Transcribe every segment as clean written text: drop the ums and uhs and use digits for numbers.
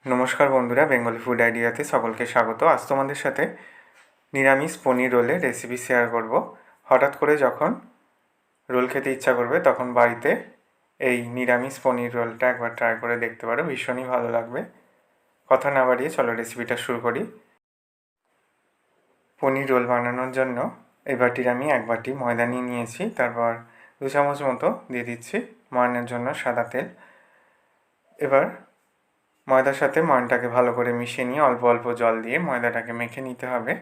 নমস্কার বন্ধুরা, Bengali food আইডিয়াতে সকলকে স্বাগত। আজ তোমাদের সাথে নিরামিষ পনির রোলের রেসিপি শেয়ার করব। হঠাৎ করে যখন রোল খেতে ইচ্ছা করবে তখন বাড়িতে এই নিরামিষ পনির রোলটা একবার ট্রাই করে দেখতে পারো, ভীষণই ভালো লাগবে। কথা না বাড়িয়ে চলো রেসিপিটা শুরু করি। পনির রোল বানানোর জন্য এই বাটির আমি এক বাটি ময়দা নিয়ে নিয়েছি। তারপর 2 চামচ মতো দিয়ে দিচ্ছি ময়ানের জন্য সাদা তেল। এবার ময়দার সাথে ময়ানটাকে ভালো করে মিশিয়ে নিয়ে অল্প অল্প জল দিয়ে ময়দাটাকে মেখে নিতে হবে।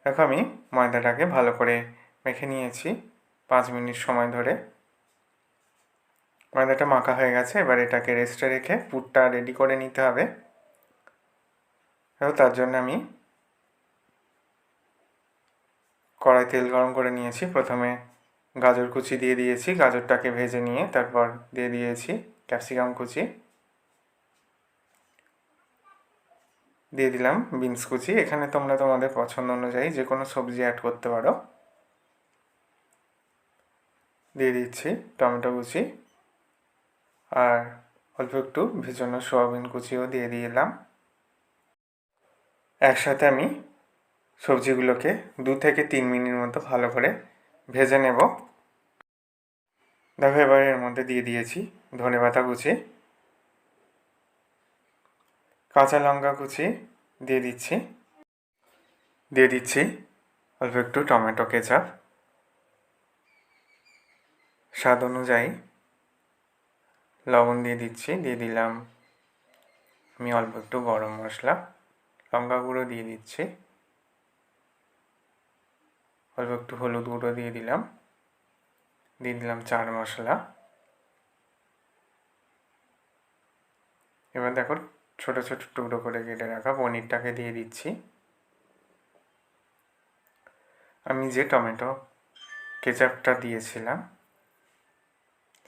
দেখো আমি ময়দাটাকে ভালো করে মেখে নিয়েছি 5 মিনিট সময় ধরে। ময়দাটা মাখা হয়ে গেছে। এবার এটাকে রেস্টে রেখে পুরটা রেডি করে নিতে হবে। এবং তার জন্য আমি কড়াই তেল গরম করে নিয়েছি। প্রথমে গাজর কুচি দিয়ে দিয়েছি, গাজরটাকে ভেজে নিয়ে তারপর দিয়ে দিয়েছি ক্যাপসিকাম কুচি, দিয়ে দিলাম বিনস কুচি। এখানে তোমরা তোমাদের পছন্দ অনুযায়ী যে কোনো সবজি অ্যাড করতে পারো। দিয়ে দিচ্ছি টমেটো কুচি আর অল্প একটু ভেজানো সয়াবিন কুচিও দিয়ে দিলাম। একসাথে আমি সবজিগুলোকে 2 থেকে 3 মিনিট মতো ভালো করে ভেজে নেব। দেখো এবার এর মধ্যে দিয়ে দিয়েছি ধনেপাতা কুচি, কাঁচা লঙ্কা কুচি দিয়ে দিচ্ছি অল্প একটু টমেটো কেচাপ, স্বাদ অনুযায়ী লবণ দিয়ে দিলাম আমি অল্প একটু গরম মশলা, লঙ্কা গুঁড়ো দিয়ে দিচ্ছি, অল্প একটু হলুদ গুঁড়ো দিয়ে দিলাম চাট মশলা। এবার দেখো ছোটো ছোটো টুকরো করে কেটে রাখা পনিরটাকে দিয়ে দিচ্ছি। আমি যে টমেটো কেচাপটা দিয়েছিলাম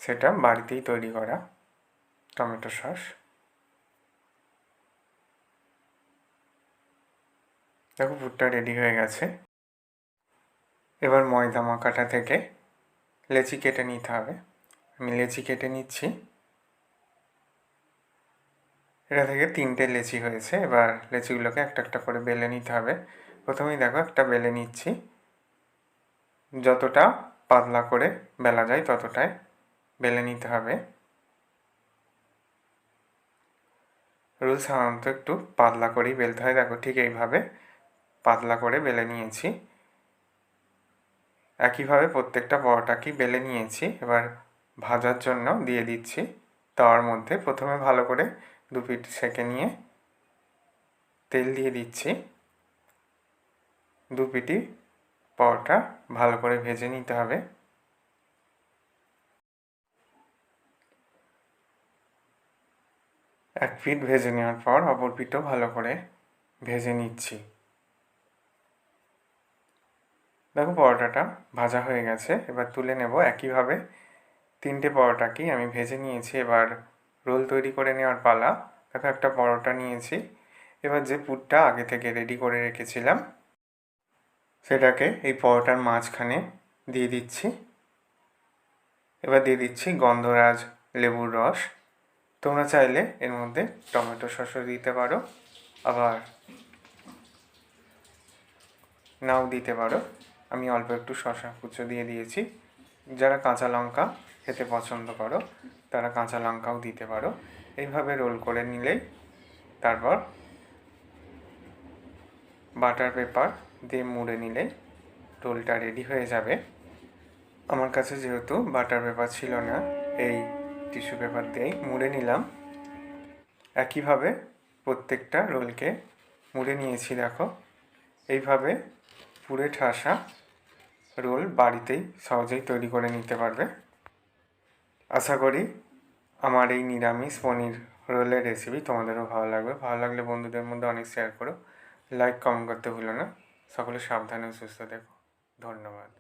সেটা বাড়িতেই তৈরি করা টমেটো সস। দেখো পুরটা রেডি হয়ে গেছে। এবার ময়দা মাখাটা থেকে লেচি কেটে নিতে হবে। আমি লেচি কেটে নিচ্ছি। এটা থেকে 3টে লেচি হয়েছে। এবার লেচিগুলোকে একটা একটা করে বেলে নিতে হবে। প্রথমেই দেখো একটা বেলে নিচ্ছি। যতটা পাতলা করে বেলা যায় ততটাই বেলে নিতে হবে। রোল সাধারণত একটু পাতলা করেই বেলতে হয়। দেখো ঠিক এইভাবে পাতলা করে বেলে নিয়েছি। একইভাবে প্রত্যেকটা পরোটাকেই বেলে নিয়েছি। এবার ভাজার জন্য দিয়ে দিচ্ছি তাওয়ার মধ্যে। প্রথমে ভালো করে 2 পিঠ সেঁকে নিয়ে তেল দিয়ে দিচ্ছি। 2 পিঠই পরোটা ভালো করে ভেজে নিতে হবে। এক পিঠ ভেজে নেওয়ার পর অপর পিঠও ভালো করে ভেজে নিচ্ছি। দেখো পরোটাটা ভাজা হয়ে গেছে। এবার তুলে নেব। একইভাবে 3টে পরোটাকেই আমি ভেজে নিয়েছি। এবার রোল তৈরি করে নেওয়ার পালা। দেখো একটা পরোটা নিয়েছি। এবার যে পুরটা আগে থেকে রেডি করে রেখেছিলাম সেটাকে এই পরোটার মাঝখানে দিয়ে দিচ্ছি। এবার দিয়ে দিচ্ছি গন্ধরাজ লেবুর রস। তোমরা চাইলে এর মধ্যে টমেটো সসও দিতে পারো, আবার নাও দিতে পারো। আমি অল্প একটু শসা কুচো দিয়ে দিয়েছি। যারা কাঁচা লঙ্কা খেতে পছন্দ করো তারা কাঁচা লঙ্কাও দিতে পারো। এইভাবে রোল করে নিলেই তারপর বাটার পেপার দিয়ে মুড়ে নিলেই রোলটা রেডি হয়ে যাবে। আমার কাছে যেহেতু বাটার পেপার ছিল না, এই টিস্যু পেপার দিয়েই মুড়ে নিলাম। একইভাবে প্রত্যেকটা রোলকে মুড়ে নিয়েছি। দেখো এইভাবে পুরে ঠাসা রোল বাড়িতেই সহজেই তৈরি করে নিতে পারবে। আশা করি আমার এই নিরামিষ পনির রোলের রেসিপি তোমাদেরও ভালো লাগবে। ভালো লাগলে বন্ধুদের মধ্যে অনেক শেয়ার করো, লাইক কমেন্ট করতে ভুলো না। সকলে সাবধানে সুস্থ থেকো। ধন্যবাদ।